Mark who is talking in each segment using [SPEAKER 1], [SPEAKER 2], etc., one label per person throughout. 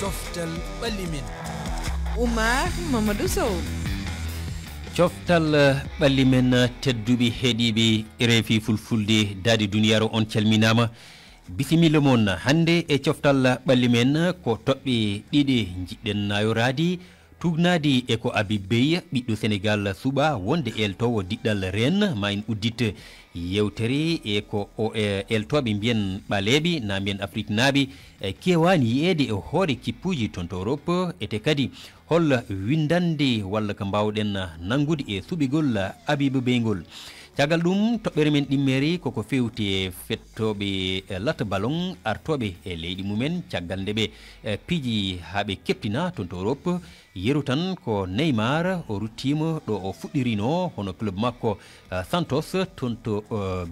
[SPEAKER 1] coftal ɓallimen
[SPEAKER 2] Oumar Mamadou Sow.
[SPEAKER 3] coftal ɓallimen tedduɓe heeɗiɓe RFI fulfulde daadi duniyaaru on calminama bisimilla moon hande e coftal ɓallimen ko toɓɓe ɗiɗi jiɗɗen nayoradi tugnadi e ko Habib Beye ɓiɗɗo Sénégal suuɓa wonde eltowo diɗɗal ren ma en uddit yewtere e ko o eltoɓe mbiyen ɓaleɓe na mbiyen Afrique naaɓe kewani yiyeede e hoore kippuji toon to Europe ete kadi hol windande walla ko mbawɗen nangude e suɓigol Habib Beye ngol caggal ɗum toɓɓere men ɗimmeri koko fewti e fettoɓe latta ballon artoɓe e leydi mumen caggal nde ɓe piiji haaɓe keptina toon to Europe yeru tan ko Neymar o ruttima ɗo o fuɗɗirino hono club makko Santos toon to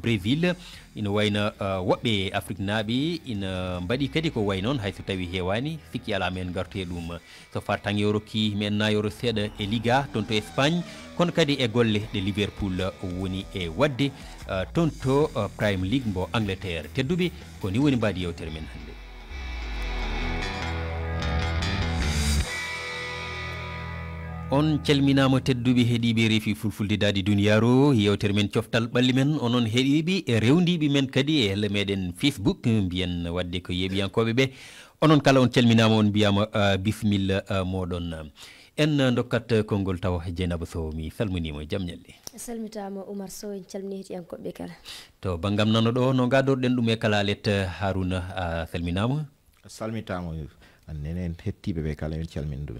[SPEAKER 3] Brésil ina wayno woɓɓe Afrique naaɓe ina mbaɗi kadi ko way noon hayso tawi hewani sikki ala men gartu e ɗum so far tan yo rokki men nayoro seeɗa e Liga toon to Espagne kono kadi e golle ɗe Liverpool woni e wadde toon to Premier League mbo Angleterre tedduɓe ko ni woni mbaadi yewtere men hannde. on calminama tedduɓe heeɗiɓe RFI fulfulde daadi duniyaaru yewtere men coftal ɓalli men onon heeɗiɓe e rewdiɓe men kadi e helle meɗen Facebook mbiyen wadde ko yeeɓiyankoɓe ɓe onon kala on calminama on mbiyama bisimilla moɗon en dokkat konngol taw Dieynaba Sow mi salminima jaam ñalle
[SPEAKER 4] salmitama Oumar Sow en calmini heeɗiyankoɓe kala to
[SPEAKER 3] banggam nano ɗo no gadorɗen ɗum e kala let Harouna salminama
[SPEAKER 5] salmitama nenen hettiɓe ɓe kala en calminduɓe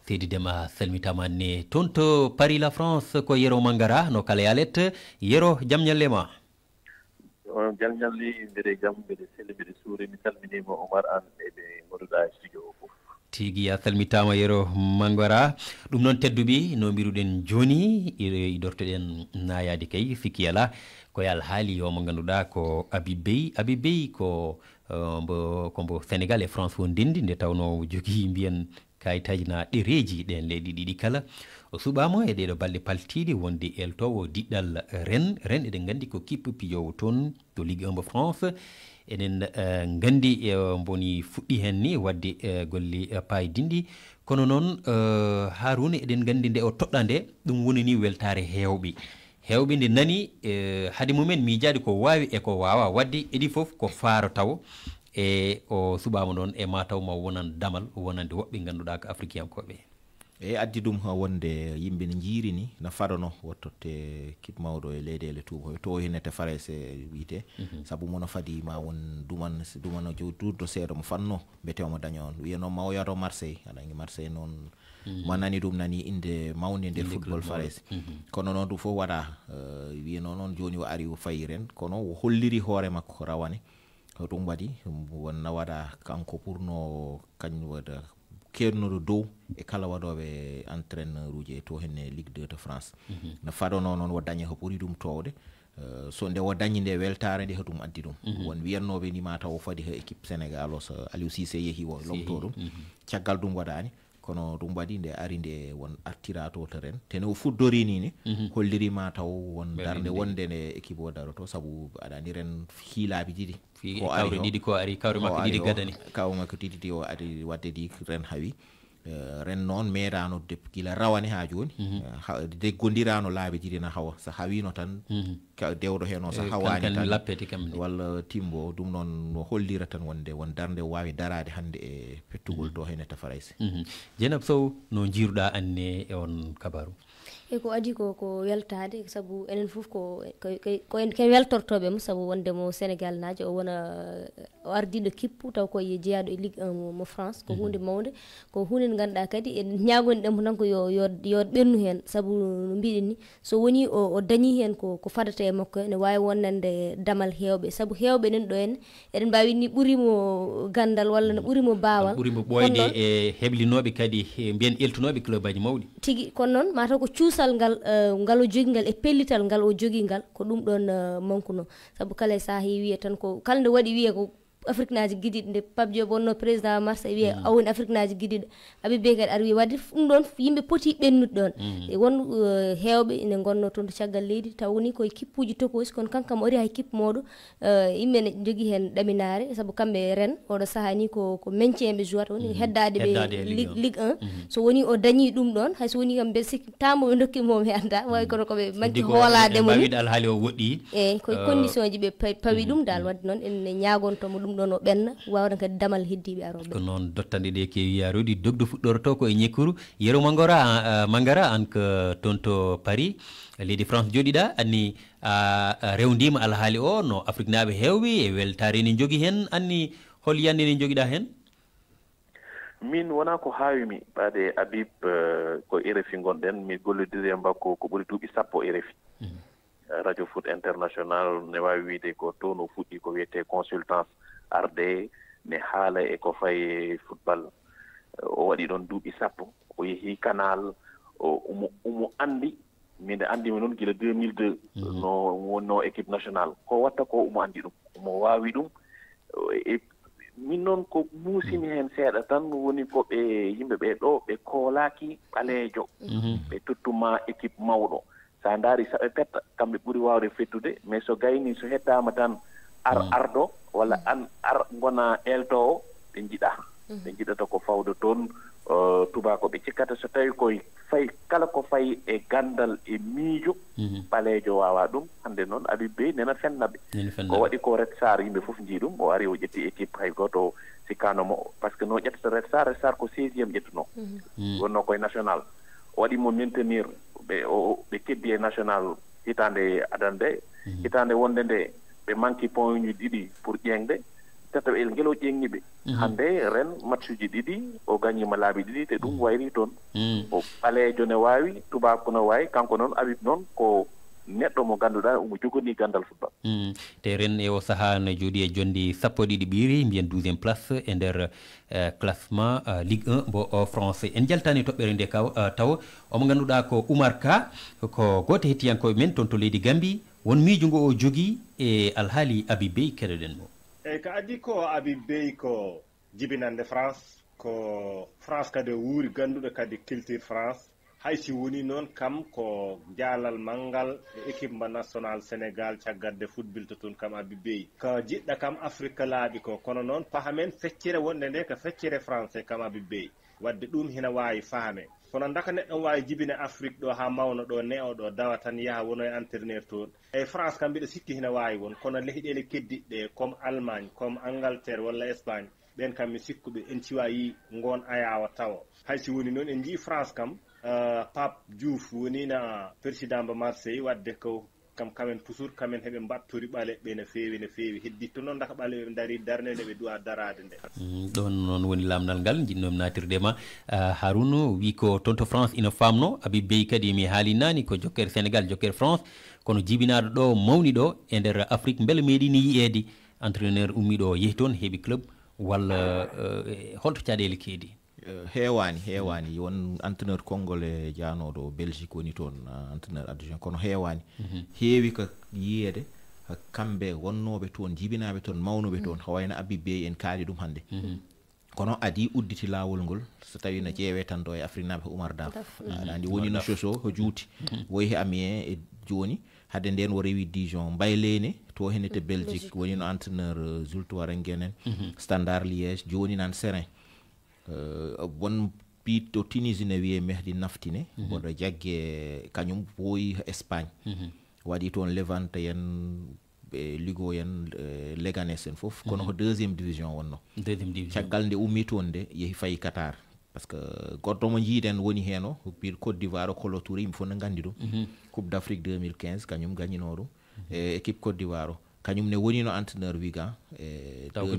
[SPEAKER 3] seydi Dema salmitama ne toon to Paris la France ko Yero Mangara no kala yalet Yero jaam ñalle ma
[SPEAKER 6] jaam ñalli mbiɗe jaam mbiɗe selli mbiɗe suuri mi salminima Oumar an eɓe goɗuɗa e studio o fof
[SPEAKER 3] tigi a salmitama Yero Mangara ɗum noon tedduɓe no mbiruɗen joni idortoɗen nayade kay sikki ala ko yal haali o mo ganduɗa ko Habib Beye ko mbo Sénégal e France won ndendi nde tawno jogui mbiyen kayitaji na ɗereji ɗen leyɗi ɗiɗi kala o suɓama e ɗeɗo balɗe paltiɗe wonde eltowo diɗɗal ren eɗen gandi ko kippe pijowo toon to Ligue 1 mbo France enen gandi boni fuɗɗi hen ni wadde golle payidinɗi kono noon Harouna eɗen gandi nde o toɗɗa nde ɗum woni ni weltare hewɓe nde nani haade mumen miijade ko wawi e ko wawa wadde eɗi foof ko faaro taw e o suɓama noon e mataw ma wonan damal wonande woɓɓe ganduɗa ko africain-koɓe
[SPEAKER 5] e addi ɗum wonde yimɓe ne jiirini no faɗono wottotte kip mawɗo e leyɗele tuuba to hinete farese wiyete saabu mono fadi ma won dumano durdo seeɗa mo fanno mbete omo daña on wiya noon ma o yato Marseille aɗa angi Marseille noon ma nani ɗum nani inde mawde nder football farese kono noon ɗum fof waɗa wiyano noon joni o ari o fayi ren kono o holliri hoore makko rawane ko ɗum waɗi wonna waɗa kanko pour no kañum waɗa kernuɗo dow e kala waɗoɓe entraîneur uji to henne Ligue 2 de France no faɗono noon o daña ko ɓuuri ɗum towde so nde o dañi nde weltare nde hoɗum addi ɗum won wiyannoɓe ni mataw o faadi ha équipe Sénégal o so Aliou Cissé yeehi o lomto ɗum caggal ɗum waɗani kono ɗum waɗi nde ari nde won artira to ren tene o fuddorini ni hollirima taw won darde wonde nde équipe o daroto saabu aɗa andi ren hiilaaɓe ɗiɗi
[SPEAKER 3] kawre ɗiɗi ko ari kawre makko ɗiɗi gadani
[SPEAKER 5] kawre makko ɗiɗi o ari wadde ɗi ren hawi ren noon meeɗano gila rawane ha joni deggodirano laaɓe ɗiɗi na hawa so hawino tan dewɗo hen o so hawani tan
[SPEAKER 3] lappete kam
[SPEAKER 5] walla timbo ɗum noon no hollira tan wonde won darde wawi darade hande e pettugol to hen e tafarayse
[SPEAKER 3] Dieynaba Sow no jiruɗa anne e on kabaru
[SPEAKER 4] e ko adi ko weltade sabu enen fof ko ken weltortoɓe mo sabu wondemo Sénégal naajo o wona o ardiɗo kippu taw koye jeeyaɗo e Ligue 1 mo France ko hunde mawde ko hunde nde ganduɗa kadi en ñagonɗemo tan ko yo ɓennu hen sabu no mbiɗen ni so woni o dañi hen ko fadata e makko ne wawi wonnande damal hewɓe sabu hewɓe nen ɗo en eɗen mbawi ni ɓuurimo gandal walla no ɓuurimo bawal
[SPEAKER 3] ɓuurimo ɓoyde e heblinoɓe kadi mbiyen eltunoɓe club aji mawɗi
[SPEAKER 4] tigui kono noon mataw ko cuusal ngal o jogui ngal e pellital ngal o jogui ngal ko ɗum ɗon manque no sabu kala e saaha wiye tan ko kala nde waɗi wiye ko Afrique naaji gidiɗo nde Pape Diop wonno président Marseille wiye a woni Afrique naaji gidiɗo Habib Beye kadi ari wi wadde ɗum ɗon yimɓe poti ɓennude ɗon e won heewɓe ene gonno toon to caggal leydi taw woni koye kippuji tokosi kono kankam ori hay kippe moɗo yimɓe ne jogui hen ɗaminare saabu kamɓe ren oɗo saaha ni ko maintien ɓe jouata woni heddade ɓe Ligue 1 so woni o dañi ɗum ɗon hay so woni kam mbeɗa sikki tamo ɓe dokkimo mi anda way kono koɓe manki hoolademo ni
[SPEAKER 3] alhaali o woɗɗi
[SPEAKER 4] eyyi koye condition ji ɓe pawi ɗum dal wadde noon en ñagontomo ɗum ɗon o ɓenna wawde kadi damal heddiɓe aroɓe
[SPEAKER 3] ko noon dottande ɗe kewi yarude dogdo fuɗɗorto ko e ñekkuru Yero Mangara an ko toon to Paris leydi France joɗiɗa anni rewdima alhaali o no Afrique naaɓe hewɓe e weltare ni jogui hen anni hol yande ni joguiɗa hen
[SPEAKER 6] min wona ko hawimi ɓaade Habib ko RFI gonɗen mi gollodiri e makko ko ɓuri duuɓi sappo RFI radio foot international ne wawi wiide ko toon o fuɗɗi ko wiyete consultance arde ne haala e ko fayi football o waɗi ɗon duuɓi sappo o yeehi canal omo andi min nde andimi noon gila 2002 no wonno équipe nationale ko watta ko omo andi ɗum omo wawi ɗum min noon ko muusimi heen seeɗa tan woni ko ɓe yimɓe ɓe ɗo ɓe koolaki ɓaleejo ɓe tottuma équipe mawɗo sa ndaari saɓe petta kamɓe ɓuri waawde fettude mais so gayni so heddama tan ardo walla ar gona eltowo ɓe jiɗata ko fawde toon tubako ɓe cikkata so tawi koye fayi kala ko fayi e gandal e miijo ɓaleejo wawa ɗum hande noon Habib Beye nena fennaɓe ko waɗi ko Red Sar yimɓe fof jii ɗum o ari o ƴetti équipe hay goto sikkanomo par ce que no ƴettata Red Sar ko 16e ƴettuno wonno koye national o waɗimo maintenir ɓe keddi e national hitande adande hitande wonde nde ɓe manqui point uji ɗiɗi pour ƴeŋde tataɓel ngel o ƴeŋñiɓe hande ren match uji ɗiɗi o gagnima laabi ɗiɗi te ɗum wayri toon o ɓaleejo ne wawi tubako ne wawi kanko noon Habib noon ko neɗɗo mo ganduɗa omo jogani gandal football
[SPEAKER 3] te ren e o saaha ne jooɗi e jondi sappo ɗiɗi ɓiiri mbiyen 12e place e nder classement Ligue 1 mo français en jaltani toɓɓere nde taw omo ganduɗa ko Oumar Ka ko goto hettiyankoɓe men toon to leydi Gambie won miijo ngo o jogui e alhaali Habib Beye keɗoɗen mo
[SPEAKER 1] eyyi ko addi ko Habib Beye ko jibinande France ko France kadi o wuuri ganduɗo kadi culture France haysi woni noon kam ko jaalal manngal e équipe mba national Sénégal caggatde football to toon kam Habib Beye ko jiɗɗa kam Afrique laaɓi ko kono noon pahamen feccere wonde nde ko feccere français kam Habib Beye wadde ɗum hina wawi faame kono ndaka neɗɗo wawi jibine Afrique ɗo ha mawno ɗo ne'o ɗo dawa tan yaaha wono e entraîneur toon e France kam mbiɗa sikki hina wawi won kono leyɗele keddiɗɗe comme Allemagne comme Angleterre walla Espagne ɓen kam mi sikkuɓe en ciwayi gon ayawa tawa haysi woni noon en jii France kam Pape Diouf wonina président mba Marseille wadde ko kam kamen toujours kamen heɓe mbattori ɓaleɓe no feewi hedditto noon daka ɓaleɓe daari darde nde ɓe duwa darade nde
[SPEAKER 3] ɗon noon woni lamdal ngal jinnomi natirdema Harouna wi ko toon to France ina famno Habib Beye kadi mi haali nani ko jokkere Sénégal jokkere France kono jibinaɗo ɗo mawni ɗo e nder Afrique beele meeɗini yiyeede entraîneur ummiɗo yeehi toon heeɓi club walla holto caɗele keedi
[SPEAKER 5] heewani won entraîneur congolais janoɗo Belgique woni toon entraîneur adjoint kono heewani heewi ko yiyeede kamɓe wonnoɓe toon jibinaɓe toon mawnuɓe toon hawayno Habib Beye en kaali ɗum hannde kono adi udditi laawol ngol so tawi no ƴeewe tan ɗo e Afrique naɓe Oumar Daf aɗa andi woni no Sochaux ko juuti woyi Amiens e joni hadde nden o rewi Dijon Mbaylene to hennete Belgique woni no entraîneur Zultuarengen en Standard Liège joni nan Serein won piito Tunisie ne wiye Mehdi Naftine oɗo jagge kañum woyi Espagne waɗi toon Levante en ɓe Lugo en Leganés en fof kono ko deuxiéme division wonno caggal nde ummi toon nde yeehi fayi Qatar par ce que goɗɗo mo jiiɗen woni heen o biir Côte d'Ivoire o Kolo Touré yimɓe fof ne nganndi ɗum Coupe d'Afrique 2015 kañum gañinoo ɗum e équipe Côte d'Ivoire o kañum ne woni no entraîneur Wigan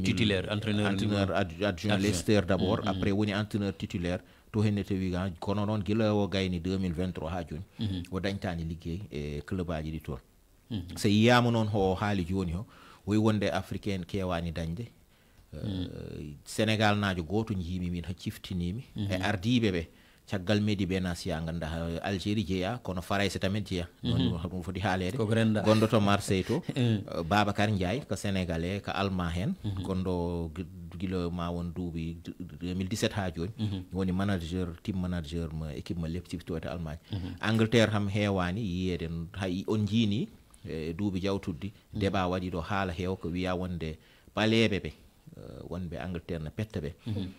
[SPEAKER 3] titulaire
[SPEAKER 5] entraîneur adjoint Leicester d'abord après woni entraîneur titulaire to hennete Wigan kono noon gila o gayni 2023 ha joni o dañtani liggey e club aji ɗi toon so yiyama noon ho haali joni o woyi wonde africaine kewani dañde Sénégal naajo goto jiimi min ha ciftinimi e ardiɓe ɓe caggal Medi Benatia ganda Algérie jeeya kono Farayse tamen jeeya non foti haalede gondo to Marseille to Babacar Ndiaye ko sénégalais ko allemand hen gondo gilo ma won duubi 2017 ha joni woni manager team manager mo équipe mo Leipzig to to Allemagne Angleterre ham heewani yiyede hay on jini duubi jawtuddi débat waɗi ɗo haala heew ko wiya wonde baleɓe ɓe wonɓe Angleterre no petta ɓe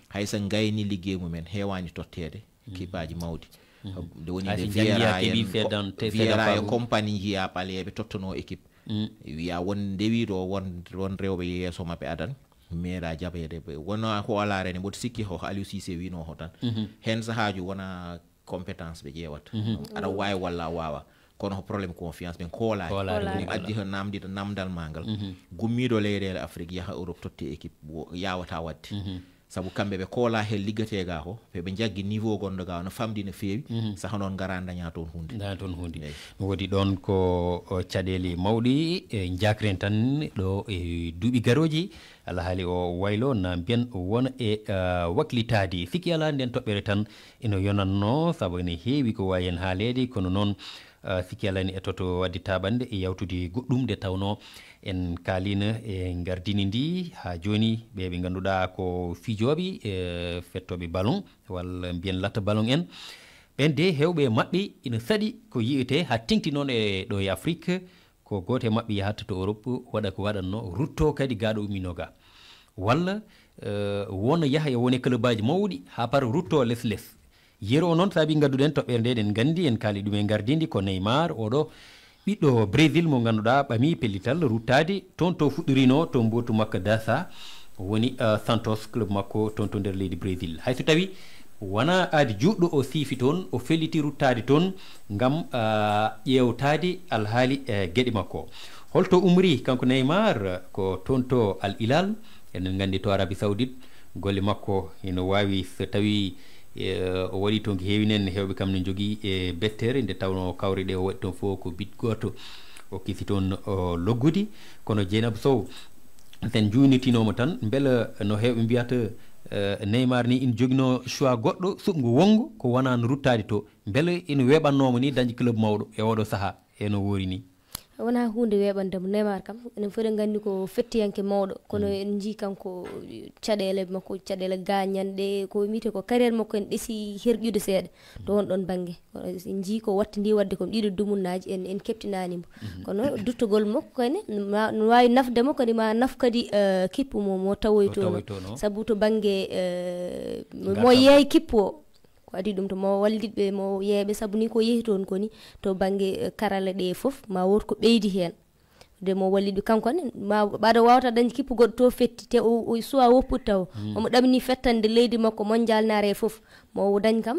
[SPEAKER 5] hayso gayni liggey mumen heewani tottede kibaji mawdi nde woni nde Viera en compagnie jiya ɓaleɓe tottono équipe wiya won ndewiɗo won rewɓe yeeso mabɓe adan meeɗa jaɓede ɓe wona ko alarene mboɗo sikki ho Aliou Cissé wino ho tan hen sahaju wona compétence ɓe ƴewata aɗa wawi walla wawa kono ko probléme confiance ɓen koolani addi ho namdita namdal magal gummiɗo leyɗele Afrique yaha Europe totti équipe yawata wadde sabu kamɓe ɓe koola hen liggatega ko ɓe jaggi niveau gonɗo ga no famdi no feewi saha noon gara daña toon hunde
[SPEAKER 3] wodi ɗon ko caɗele mawɗi jakren tan ɗo e duuɓi garoji alhaali o waylo na mbiyen wona e waklitade sikki ala nden toɓɓere tan eno yonanno saabu ene heewi ko wawi hen haalede kono noon sikki ala ni e toto waddi taɓande e yawtude goɗɗum nde tawno en kalina e gardini ndi ha joni ɓe ganduɗa ko fijoɓe fettoɓe ballon walla mbiyen latta ballon en ɓen de hewɓe mabɓe ina saɗi ko yiyete ha tengti noon e ɗo e Afrique ko goto e mabɓe yahatta to Europe waɗa ko waɗanno rutto kadi gaɗo umminoga walla wona yaaha e wone club aji mawɗi ha par rutto less yero o noon saabi gadduɗen toɓɓere nde ɗen gandi en kaali ɗum e gardidi ko Neymar oɗo ɓiɗɗo Brésil mo ganduɗa ɓami pellital ruttade toon to fuɗɗorino to mbotu makko dasa woni Santos club makko toon to nder leydi Brésil hayso tawi wona aadi juɗɗo o siifi toon o felliti ruttade toon gam ƴewtade alhaali gueɗe makko holto umri kanko Neymar ko toon to Al Hilal enen gandi to Arabie Saoudite golle makko ene wawi so tawi o waɗi toon ko heewi nen hewɓe kam ne jogui e bettere nde tawno kawre ɗe o waɗi toon fof ko bit goto o kisi toon loggude kono Dieynaba Sow sen junitinoma tan beela no hewɓe mbiyata Neymar ni ina joguino choix goɗɗo suɓgo wongo ko wona no ruttade to beela ina weɓannomo ni dañde club mawɗo e oɗo saaha eno woori ni
[SPEAKER 4] wona hunde weɓandemo Neymar kam enen fof eɗen gandi ko fettiyanke mawɗo kono en jii kanko caɗele makko caɗele gañanɗe ko wiite ko carriére makko en ɗeesi herƴude seeɗa to won ɗon banggue en jii ko wattidi wadde kom ɗiɗo dumunnaji en keptinanimo kono duttogol makko kane no wawi nafdemo kadi ma naf kadi kippu mo tawoytono saabu to banggue mo yeey kippu o ko adi ɗum to mo walliɗɓe mo yeeɓe saabu ni ko yehi toon koni to banggue karala ɗe foof ma wot ko ɓeydi hen de mo walliɗɓe kanko ne ma ɓaɗa wawata dañde kippu goɗɗo to fetti te o suwa woppude taw omo ɗamini fettande leydi makko mondial nare foof mo dañ kam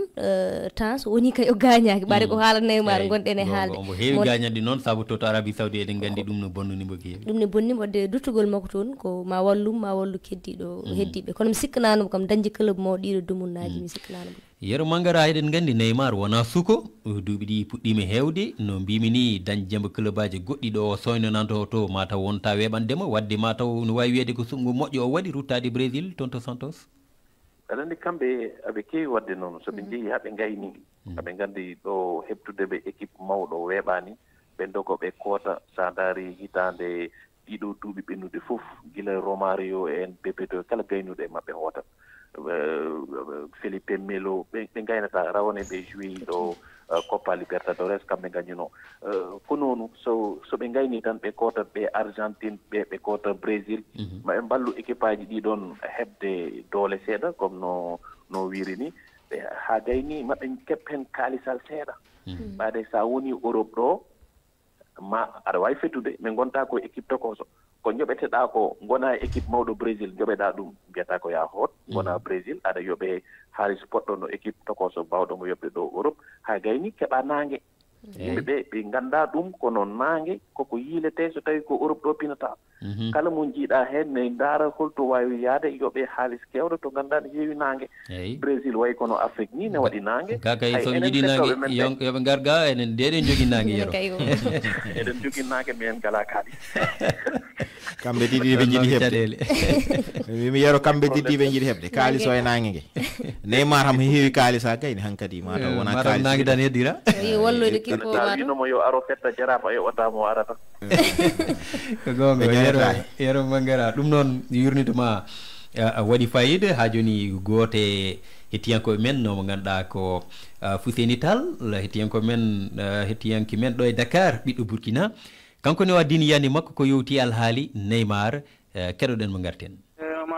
[SPEAKER 4] temps so woni kay o gañaki ɓaade ko haala Neymar gonɗen e haalde
[SPEAKER 3] omo heewi gañande noon saabu to Arabie Saoudi eɗen gandi ɗum no bonnunimo guewi
[SPEAKER 4] ɗum ne bonnimo wadde duttugol makko toon ko ma wallum ma wallu keddiɗo heddiɓe kono mi sikkananomo kam dañde club mawɗo ɗiɗo dumunnaji mi sikkananomo
[SPEAKER 3] yero Mangara eɗen gandi Neymar wona suko duuɓi ɗi puɗɗima hewde no mbimi ni dañde jemba club aji goɗɗi ɗo soynananto to mataw wonta weɓandema wadde mataw no wawi wiyede ko sumgo moƴƴo o waɗi ruttade Brésil toon to Santos
[SPEAKER 6] aɗa andi kamɓe aɓe keewi wadde noon soɓe jeehi haɓe gayni aɓe gandi ɗo heɓtude ɓe équipe mawɗo weeɓani ɓe dogo ɓe koota sa daari hitande ɗiɗo duuɓi ɓennude fof gila Romario en Bebeto kala gaynuɗo e maɓɓe hoota Felipe Melo ɓe gaynata rawane ɓe jouyi ɗo Copa Libertadores kamɓe gañuno ko noonu soɓe gayni tan ɓe koota ɓe Argentine ɓe koota Brésil ma ɓe mballu équipe aji ɗiɗon heɓde doole seeɗa comme no wiiri ni ha gayni maɓe keɓ hen kaalisal seeɗa ɓaade sa woni Europe ɗo ma aɗa wawi fettude mais gonta ko équipe tokoso ko joɓeteɗa ko gona équipe mawɗo Brésil joɓeɗa ɗum mbiyata ko ya hoot gona Brésil aɗa yoɓe haalis poɗɗo no équipe tokoso bawɗo mo yoɓde ɗo Europe ha gayni keɓa nangue yimɓeɓe ɓe ganda ɗum kono nangue koko yiilete so tawi ko Europe ɗo pinata kala mo jiiɗa hen ne daara holto wawi yaade yoɓe haalis kewɗo to ganduɗa ne heewi nangue Brésil way kono Afrique ni ne waɗi nangue
[SPEAKER 3] kakay somi jiiɗi nangue yoɓe garga enen ndeɗen jogui nangue yero
[SPEAKER 6] eɗen jogui nangue men gala kaali
[SPEAKER 5] kamɓe ɗiɗi ɓe jiiɗi heɓde mimi yero kamɓe ɗiɗi ɓe jiiɗi heɓde kaaliso e nangue gue Neymar ham heewi kalisa kayni hankadi mata wona
[SPEAKER 3] kalis nagi dan hedira
[SPEAKER 4] wallude kippo
[SPEAKER 6] mata no mo yo aro fetta jarafa e wata mo arata
[SPEAKER 3] ko gonga yero mangara dum non yurnituma wadi fayide ha joni gote hettiyankoɓe men no mo ganduɗa ko Fousseyni Tall hettiyankoɓe men hettiyanki men ɗo e Dakar ɓiɗɗo Burkina kanko ne waddini yandi makko ko yowti alhaali Neymar keɗoɗen mo garten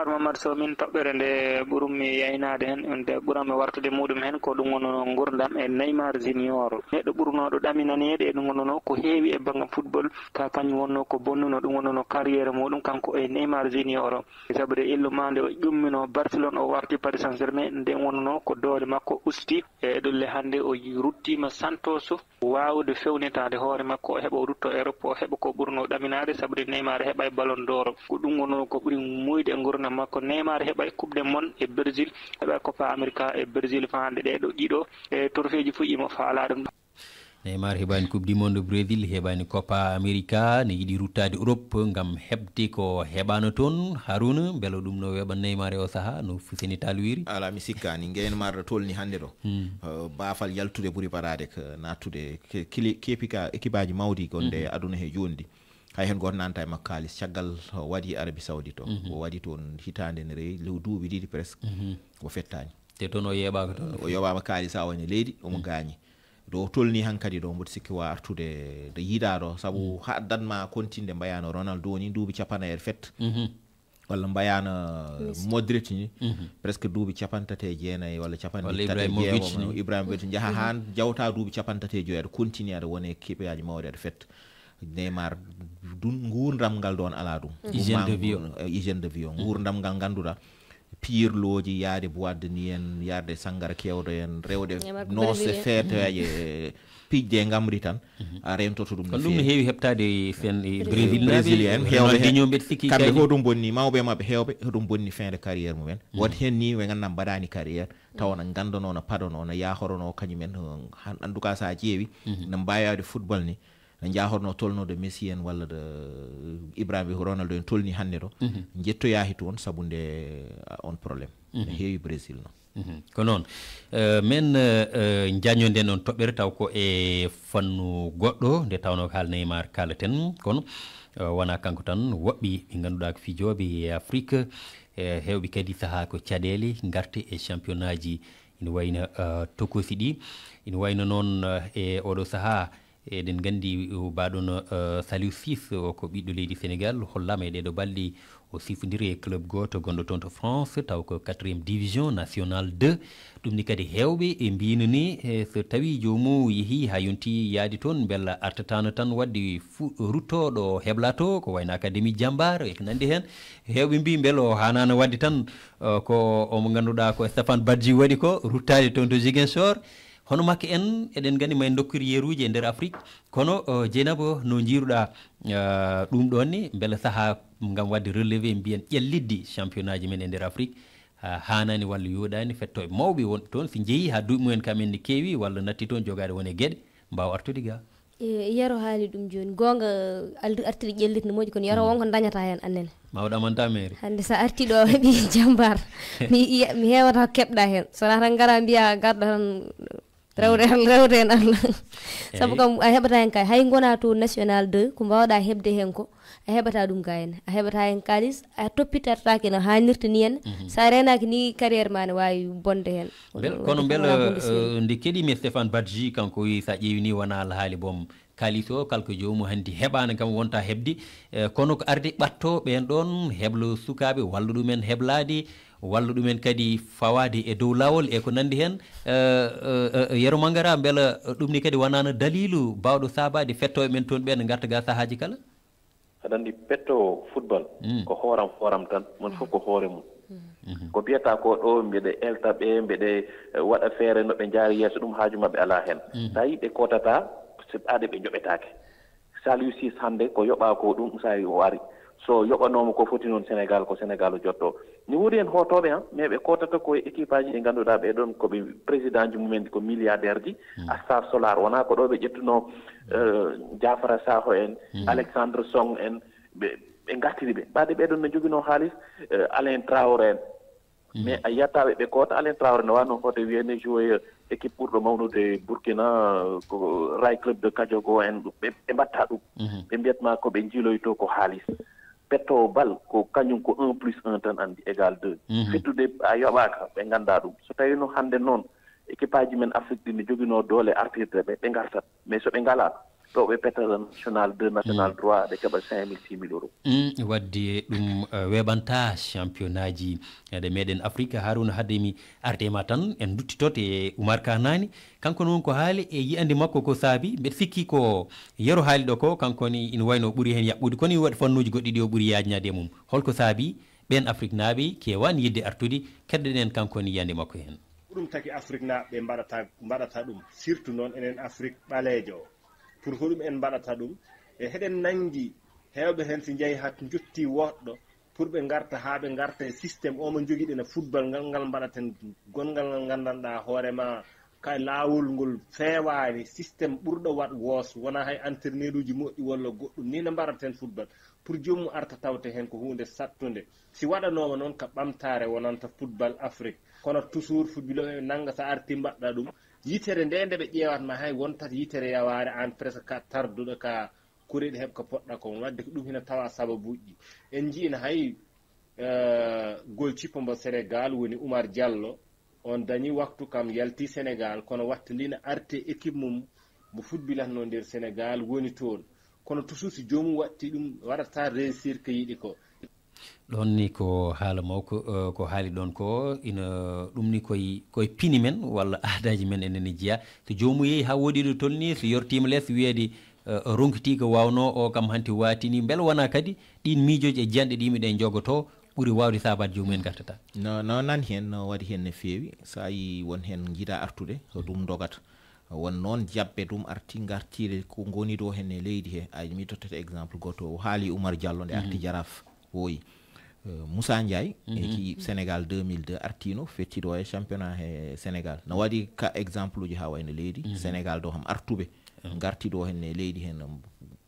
[SPEAKER 7] Mamadou Sow min toɓɓere nde ɓurumi yaynade hen nde ɓurami wartude muɗum hen ko ɗum wonno gurdam e Neymar junior neɗɗo ɓurnoɗo ɗaminanede e ɗum wonno ko heewi e banggal football ka kañum wonno ko bonnuno ɗum wonno carriére muɗum kanko e Neymar junior sabude illumade o ƴummino Barcelone o warti Paris Saint-Germain nden wonno ko doole makko usti e ɗulle hande o ruttima Santos wawde fewnitade hoore makko o heeɓa o rutto Europe o heeɓa ko ɓurno ɗaminade sabude Neymar heeɓa e Ballon d'Or ko ɗum wonno ko ɓuuri muyde e gurdam makko Neymar heɓa e coupe du monde e Brésil heɓa e Copa America e Brésil fande ɗeɗo ɗiɗo e trophée ji fu imo faala ɗum
[SPEAKER 3] Neymar heɓani coupe du monde Brésil heɓani Copa America ne yiɗi ruttade Europe gam heɓde ko heɓano toon Harouna beela ɗum no weɓa Neymar e o saaha no Fousseyni Tall wiri
[SPEAKER 5] ala mi sikkani Neymar tolni hande ɗo baafal yaltude ɓuuri parade ko nattude kepika équipe aji mawdi gonde aduna he jondi hay hen goto nanta e makko kalis caggal waɗi Arabie Saoudite o waɗi toon hitande ne rewi duuɓi ɗiɗi presque o fettani
[SPEAKER 3] te toon o yeeɓaka toon
[SPEAKER 5] o yoɓama kalis ha woni leydi omo gañi do tolni hankadi ɗo mboɗo sikki wa artude de yiiɗaɗo saabu haddanma kontinde mbayano Ronaldo ni duuɓi 50 fet walla mbayano Modric ni presque duuɓi 39 walla 37 Ibrahimovic jaaha han jawta duuɓi 37 aɗa continue aɗa woni équipe aji mawɗi aɗa fetta Neymar gurdam ngal ɗon ala ɗum hygiène de vie o gurdam ngal ganduɗa pirloji yaade boîte de nuit en yaade sangara kewɗo en rewde noose feetoyaje pijde gamri tan a rentoto ɗum
[SPEAKER 3] ɗum no heewi heɓtade sen
[SPEAKER 5] brésilien hewɓe kamɓe ko ɗum bonni mawɓe mabɓe hewɓe ɗum bonni fin de carrière mumen won hen ni ɓe ganduɗa mbaɗani carrière taw no gandano no padono no yahorono kañumen en tout cas sa ƴeewi no mbawade football ni no jahorno tolnode Messi en walla de Ibrahima Ronaldo en tolni hannde ɗo jettoyahi toon saabu nde on probléme no heewi Brésil noon
[SPEAKER 3] ko noon men jañoden on toɓɓere taw ko e fannu goɗɗo nde tawno ko haal Neymar kalaten kono wona kanko tan woɓɓe ɓe ganduɗa ko fijoɓe e Afrique hewɓe kadi saaha ko caɗele garte e championnat ji ina wayno tokosi ɗi ina wayno noon e oɗo saaha eɗen gandi baɗon Saliou Ciss ko ɓiɗɗo leydi Sénégal hollama e ɗeɗo balɗe o sifodiri e club goto gonɗo toon to France taw ko 4e division national 2 ɗum ni kadi hewɓe e mbino ni so tawi jomum yeehi ha yonti yaadi toon bella artatano tan wadde ruttoɗo heblato ko wayno académie Diambar e ko nandi hen hewɓe mbi beela o hanano wadde tan ko omo ganduɗa ko Stéphane Badji waɗi ko ruttade toon to Ziguinchor hono makko en eɗen gandi ma en dokkiri yeruji e nder Afrique kono Dieynaba no jiruɗa ɗum ɗon ni beela saaha gam wadde relevé mbiyen ƴellidde championnat ji men e nder Afrique hanani walla yoɗani fetto e mawɓe wonɓe toon so jeeyi ha duuɓi mumen kamen ne keewi walla natti toon jogade wone gueɗe mbawa artude ga
[SPEAKER 4] yaro haali ɗum joni gonga artiri ƴellitde no moƴƴi kono yaro wonko dañata hen annene
[SPEAKER 3] mawɗo amanta mairie
[SPEAKER 4] hande sa arti ɗo heeɓi Diambar mi hewata ko keɓɗa hen sona tan gara mbiya garɗo tan rewde hen Allah saabu kam a heɓata hen kay hay gona to national 2 ko mbawɗa hebde hen ko a heɓata ɗum ga hen a heɓata hen kalis a toppitatake no hannirta ni hen sa renaki ni carriére ma ne wawi bonde hen
[SPEAKER 3] kono beela nde keɗimi Stéphane Badji kanko wi sa ƴeewi ni wona alhaali boom kalis o kalko jomum hanndi heɓani kam wonta hebde kono ko arde ɓatto ɓen ɗon heblo sukaɓe walla ɗumen heblade walla ɗumen kadi fawade e dow lawol e ko nandi hen Yero Mangara beela ɗum ni kadi wonano dalilu bawɗo sabade fettoɓe men toon ɓen garta ga sahaji kala
[SPEAKER 6] aɗa andi petto football ko hooram tan mon fof ko hoore mum ko biyata ko ɗo mbeɗe elta ɓe mbeɗe waɗa feere no ɓe jaari yeeso ɗum haaju maɓɓe ala hen sa yi ɓe kotata ade ɓe joɓetake Saliou Ciss hande ko yoɓa ko ɗum sa o ari so yoɓanoma ko foti noon Sénégal ko Sénégal o jotto ni wuri hen hotoɓe mais ɓe kotata koye équipe aji ɗi ganduɗa ɓeɗon koɓe président ji mumen ko milliardaire ji Astar Solar wona ko ɗo ɓe ƴettuno Diafara Sakho en Alexandre Song en ɓe gartiri ɓe ɓade ɓeɗon no joguino haalis Alain Traoré en mais a yiyata ɓe koota Alain Traoré no wano hoto wiyene joué équipe ɓurɗo mawnude Burkina ko Ray Club de Kadiogo en ɗum ɓe mbatta ɗum ɓe mbiyatma ko ɓe jiiloyto ko haalis petto bal ko kañum ko 1+1 tan andi égal 2 fettude a yoɓaka ɓe ganda ɗum so tawi no hande noon équipe aji men Afrique ɗi ne joguino doole artirde ɓe gartat mais so ɓe ngala ɗo ɓe petata national 2 national 3 ɓe keɓa 5 000 6 000 euros
[SPEAKER 3] wadde ɗum weɓanta championnat ji ɗe meɗen Afrique. Harouna Haddemi ardema tan en duttitote e Oumar Kanani kanko noon ko haali e yiyande makko ko saabi mbeɗa sikki ko yero haali ɗo ko kankoni ina wayno ɓuuri hen yaɓɓude kono waɗi fannuji goɗɗi ɗi o ɓuuri yajnade e mum. Holko saabi ɓen Afrique naaɓe kewani yidde artude keddoɗen kankoni yiyande makko hen.
[SPEAKER 1] ɗum taki Afrique naaɓe mbaɗata ɗum surtout noon enen Afrique ɓaleejo o pour hoɗum en mbaɗata ɗum e heɗen nangi hewɓe hen si jeeyi hat jotti woɗɗo pour ɓe garta ha ɓe garta e systéme o mo joguiɗen e football ngal mbaɗaten gongal ngal gandanɗa hoorema kay laawol ngol feewani systéme ɓurɗo wat woos wona hay entraîneur uji moƴƴi walla goɗɗum ni no mbaɗaten football pour jomum arta tawte hen ko hunde sattude si waɗanoma noon ka ɓamtare wonanta football Afrique kono toujours football o nanga sa arti mbaɗɗa ɗum yitere nde nde ɓe ƴeewatma hay wontat yitere yaware an presque ka tarduɗo ka kureɗe heɓ ko poɗɗa kon wadde ko ɗum hina tawa sababuji en jiina hay goalkeeper mbo Sénégal woni Oumar Diallo on dañi waktu kam yalti Sénégal kono wattindina arte équipe mum mo footballatno nder Sénégal woni toon kono toujours si jomum watti ɗum waɗata réussir ko yiɗi ko
[SPEAKER 3] ɗon ni ko haala mawko ko haali ɗon ko ina ɗum ni koye pini men walla aadaji men enen jeeya so jomum yeehi ha woɗi ɗo tolni so yortima less wiyede ronkiti ko wawno o kam hanti watini beele wona kadi ɗin miijoji e janɗe ɗimi ɗe jogoto ɓuuri wawde sabade jomumen gartata
[SPEAKER 5] no nan hen no waɗi hen no feewi sa yi won hen jiiɗa artude so ɗum dogata won noon jabbe ɗum arti gartire ko goni ɗo hen e leydi he ay mi tottata exemple goto haali Oumar Diallo nde arti Jaraf woyi Moussa Ndiaye équipe Sénégal 2002 artino fettiɗo e championnat he Sénégal no waɗi ka exemple uji ha wayno leydi Sénégal ɗo ham artuɓe gartiɗo hen e leydi hen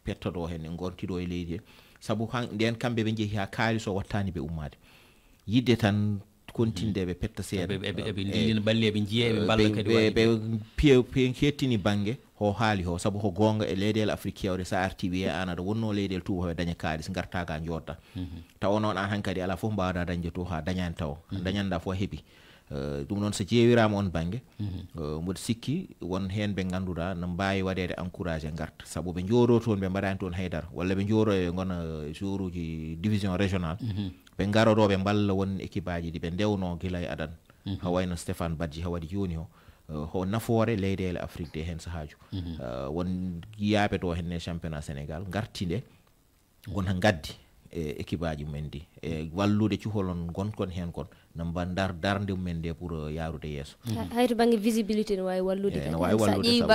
[SPEAKER 5] pettoɗo hen e gontiɗo e leydi he saabu nden kamɓe ɓe jeehi ha kaaliss o wattani ɓe ummade yidde tan continde ɓe petta seeɗa
[SPEAKER 3] ɓe ndilina balle ɓe jiiya ɓe balla kadi
[SPEAKER 5] ɓe kettini banggue ho haali ho saabu ko gonga e leyɗele Afrique yewde sa arti wiye an aɗa wonno leyɗele tuba hoɓe daña kaaliss gartaga jodda tawa noon an hankkadi ala foof mbawɗa dañde to ha dañani taw dañanɗa fof heeɓi ɗum noon so jeewirama on banggue mboɗo sikki won hen ɓe ganduɗa no mbawi waɗede encouragé garta saabu ɓe jooɗo toon ɓe mbaɗani toon haydara walla ɓe jooɗo e gona jour uji division régional ɓe garoɗo ɓe mballa won équipe aji ɗi ɓe ndewno guila e adan ha wayno Stéphane Badji ha waɗi joni o ho nafoore leyɗele Afrique de hen sahaju won yiyaɓe ɗo hen e championnat Sénégal garti nde wona gaddi e équipe aji mumen ndi e wallude cuholon gonkon hen kon no mba darde mumen nde pour yarude yesso
[SPEAKER 4] hayto banggue visibilité no wawi wallude
[SPEAKER 5] no wawi wallude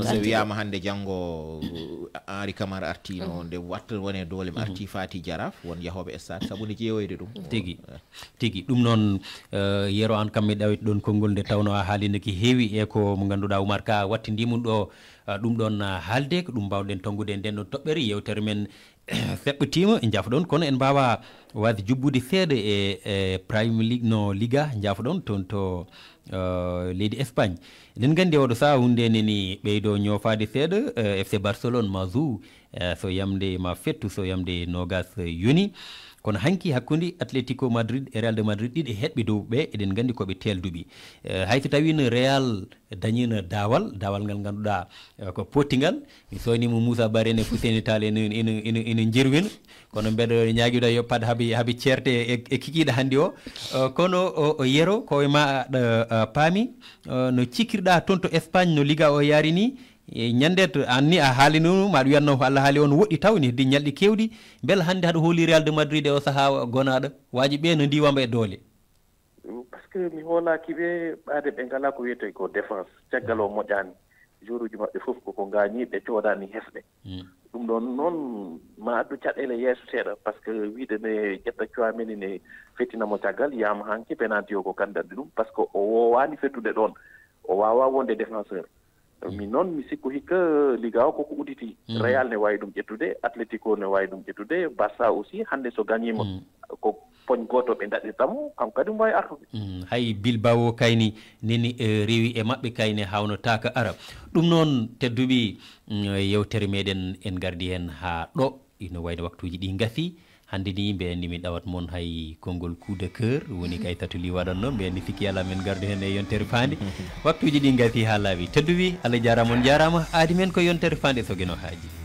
[SPEAKER 5] so wiyama hande janggo Henri Camara artino nde watta wone doole arti Fati Jaraf won yahoɓe stade saabu ne jeewoyde ɗum
[SPEAKER 3] tigui ɗum noon yero an kam mi ɗawiti ɗon konngol nde tawno a haalino ki heewi e ko mo ganduɗa Oumar Ka wattindimum ɗo ɗum ɗon haalde ko ɗum mbawɗen tongude nden ɗon toɓɓere yewtere men feɓɓitima jaafoɗon kono en mbawa wadde jubbude seeɗa e Premier League no Liga jaafoɗon toon to leydi Espagne eɗen gandi oɗo saha hunde neni ɓeydo ñofade seeɗa FC Barcelone Mazou so yamde ma fettu so yamde nogas yoni kono hanki hakkude Atlético Madrid e Real de Madrid ɗiɗi heɓɓe dow ɓe eɗen gandi koɓe telduɓe hayso tawino Real dañino dawal ngal ganduɗa ko pottigal mi soynimo Moussa Baré ne Fousseni Tall ene jirwina kono mbeɗa ñaguiɗo yo paad haaɓe certe e kikiɗe hannde o kono o yero koye ma aɗa paami no cikkirɗa toon to Espagne no Liga o yaari ni ñande to anni a haalino maɗa wiyanno ko Allah haali on woɗɗi taw ni heddi ñalɗi kewɗi beela hannde haɗa hooli Real de Madrid e o saaha gonaɗo waji ɓe no ndiwamba e doole
[SPEAKER 6] par ce que mi hoolaki ɓe ɓaade ɓe ngala ko wiyete ko défense caggal o moƴƴani jour uji maɓɓe fof koko gañi ɓe coodani hefɓe ɗum ɗon noon ma addu caɗele yeeso seeɗa par ce que wiide ne ƴetta cuamini ne fettinamo caggal yiyama hanki penalty o ko kandande ɗum par ce que o wowani fettude ɗon o wawa wonde défenseur min noon mi sikku hikka Liga o koko uditi Real ne wawi ɗum ƴettude Atlético ne wawi ɗum ƴettude Barça aussi hande so gagnima ko poñ goto ɓe daɗirtamo kanko kadi mbawi artude
[SPEAKER 3] hay Bilbao kayni neni rewi e maɓɓe kayne hawnotaka ara ɗum noon tedduɓe yewtere meɗen en gardi hen ha ɗo ino wayno waktuji ɗi gaafi hande ni mbe andi min ɗawat moon hay konngol coup de cœur woni kay tatuli waɗanno mbe andi sikki ala men gardu hen e yontere fande waktuji ɗi gaafi ha laaɓi tedduɓe Allah jarama on jarama aadi men ko yontere fande sogeno haaji